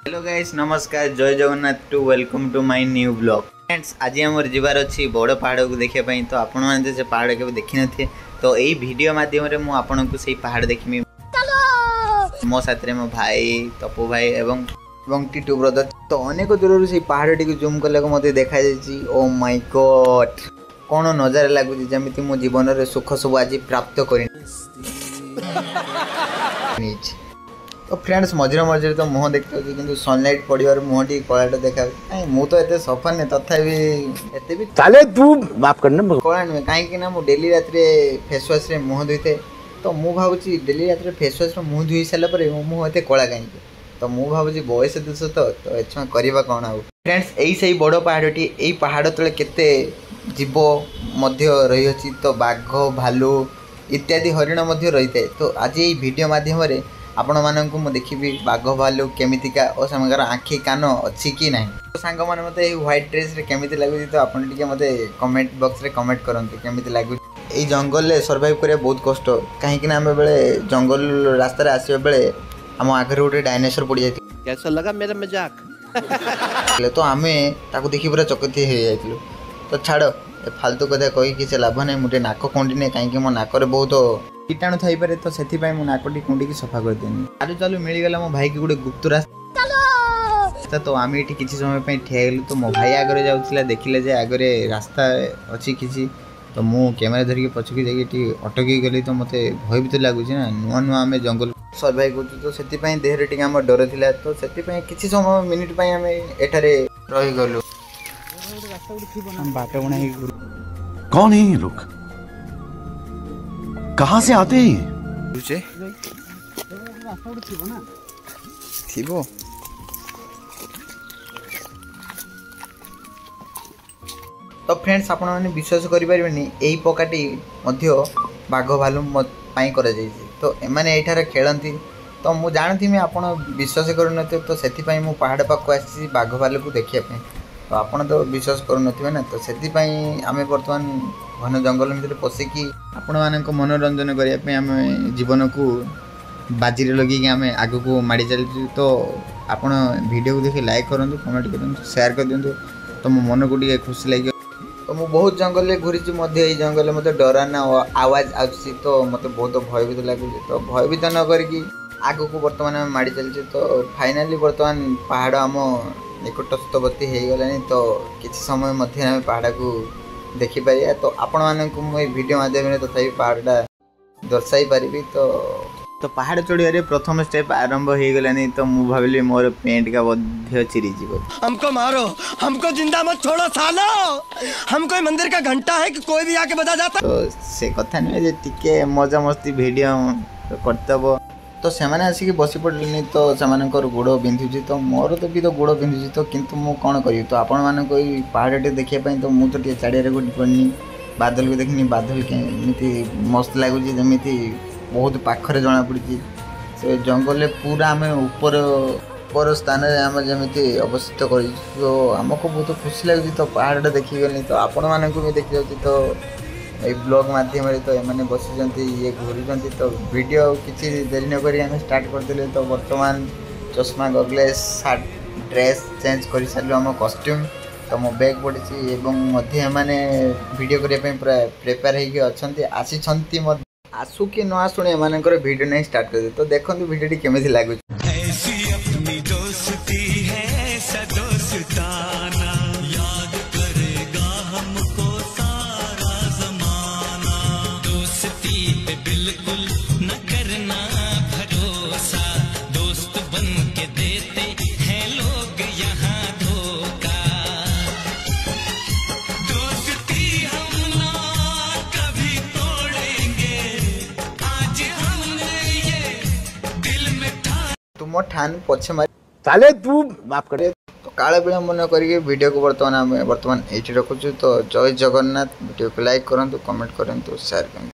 Hello guys नमस्कार जय Jagannath to welcome to my new blog friends. आज आमर जीवार अच्छी बड़ पहाड़ को देखापी तो आपण मैंने से पहाड़ के देखी न थे तो यही वीडियो माध्यम रे मु आपन को सही पहाड़ देखिमी मो साथ मो भाई तपु भाई एवं टीटू ब्रदर। तो अनेक दूर से पहाड़ टी जूम कले मत देखा जाए। ओ माय गॉड कौन नजारा लगुच जमी मो जीवन में सुख सब आज प्राप्त कर। तो फ्रेंड्स मझे मझे तो मुह देखते कि सनलाइट पड़े मुह टी कलाटा देखा मु तो एत सफा नहीं तथापि चले तू माफ करना कला नुहे कहीं डेली रात फेस वाश रे मुह धोई तो मु भावी डेली रात फेस वाश मुह धोई सारापर मुह एत कला कहीं तो मु भावी बयस दोष तो एछुआ करवा कौन आउ फ्रेंड्स यही से बड़ पहाड़टी यही पहाड़ तले केते जीव मध्य रही तो बाघ भालू इत्यादि हरिण मध्य रही है। तो आज ये वीडियो माध्यम आपण मानक मु देखी बाघ भालू केमितिका और सेमानकर आँखि कान अच्छी कि ना। तो सांग मैंने मत व्हाइट ड्रेस रे केमिति लगुच तो आपन टिके मते कमेंट बॉक्स रे कमेंट करंतु केमिति लगुच। ए जंगल रे सर्वाइव करिया बहुत कष्ट कहीं ना आम बेले जंगल रास्ता रे आसीबे बेले आम आगे गोटे डायनासोर पड़ जाती। कैसा लगा मेरा मजाक तो आम ताको देखी पूरा चकित हो जाइलु। तो छाड़ फालतू कथा कही किसी लाभ नहीं मुझे नाक कुंडी नहीं कहीं मो नाक बहुत कीटाणु थी पारे तो से नाकटी कुंडी की सफा कर देनी। चालू चालू मिलगला मो भाई की गोटे गुप्त रास्ता तो आम ये किसी समय ठियालु तो मो भाई आगे जाऊला देखिले जे आगे रास्ता अच्छी किसी तो मु कैमेरा धरिकी पछकी जाकि अटकी गली तो मत भयभीत लगुच ना नुआ नुआ आम जंगल सर्वाइव कर तो से देहरे टी आम डर था तो से किसी समय मिनिट आम एठारे रहीगलु। कौन है ये लोग कहाँ से आते हैं तो फ्रेंड्स आपण मैंने विश्वास करें यही पकाटी बाघ भालू कर तो एमाने एठारे खेलती तो मुझे जानती मैं आप विश्वास करूँ तो से पहाड़ पाक आसी बाघ भालू को देखापी तो आपड़ तो विश्वास करुनथिबे ना। तो से आम बर्तमान घन जंगल भितर पशिकी आपण मानक मनोरंजन करने आम जीवन को बाजी लगे आम आग को माड़ी चलु। तो आपण वीडियो को देखिए लाइक करूँ कमेंट करूँ शेयर कर दिंतु तो मो मन को टे खुशी लगे। तो मुझे बहुत जंगल में घूरी जंगल में मतलब डराना आवाज आसी तो मत बहुत भयभीत लगुच। तो भयभीत न करके आग को बर्तमान आम माड़ी चलचे तो फाइनाली बर्तमान पहाड़ आम निकटस्थवर्ती हो गलानी। तो किसी समय मध्य आम पहाड़ को देखिपर तो आपण मानक मुझे वीडियो माध्यम तथा पहाड़ा दर्शाई पारि। तो पहाड़ चढ़िया प्रथम स्टेप आरंभ हो गलानी तो मु भाविली मोर पेंट का बध्य चिरी जीव। हमको मारो हमको जिंदा मत छोड़ो सालो हम कोई मंदिर का घंटा है कि कोई भी आके बजा जाता। तो से कथा नुहे टिके मजा मस्ती वीडियो करतब तो से आसिक बसी पड़े तो से गोड़ बिंधुची तो मोर तो भी तो गोड़ बिंधुची तो किंतु मु कौन करी तो आपण मानक पहाड़ टे देखापी तो मुझे तो चाड़िया को पड़नी बादल को देखनी बादल केमी मस्त लगुच जमी बहुत पाखरे जना पड़ी से जंगल पूरा आम ऊपर स्थान आम जमी अवस्थित कर तो आमको बहुत खुशी लगुच। तो पहाड़ देखी गली तो आपण मानक भी देखी जाऊँगी तो ये ब्लॉग माध्यम तो ये बसी ये घूरी तो वीडियो किसी देरी न करें स्टार्ट करते तो वर्तमान चश्मा गगलेस सार्ट ड्रेस चेंज कर सारू आम कॉस्ट्यूम तो मो बैग पड़ी मैंने वीडियो करने पूरा प्रिपेयर होती आसी आसू कि न आसुणी एम वीडियो नहीं स्टार्ट कर तो देखो वीडियो केमी लगुच। तुम ठान पछे मारी चले तू माफ करे तो काले विलंबन करके वीडियो को बर्तमान ये रखुचु। तो जय जगन्नाथ वीडियो को लाइक करूँ कमेंट करूँ शेयर करूँ।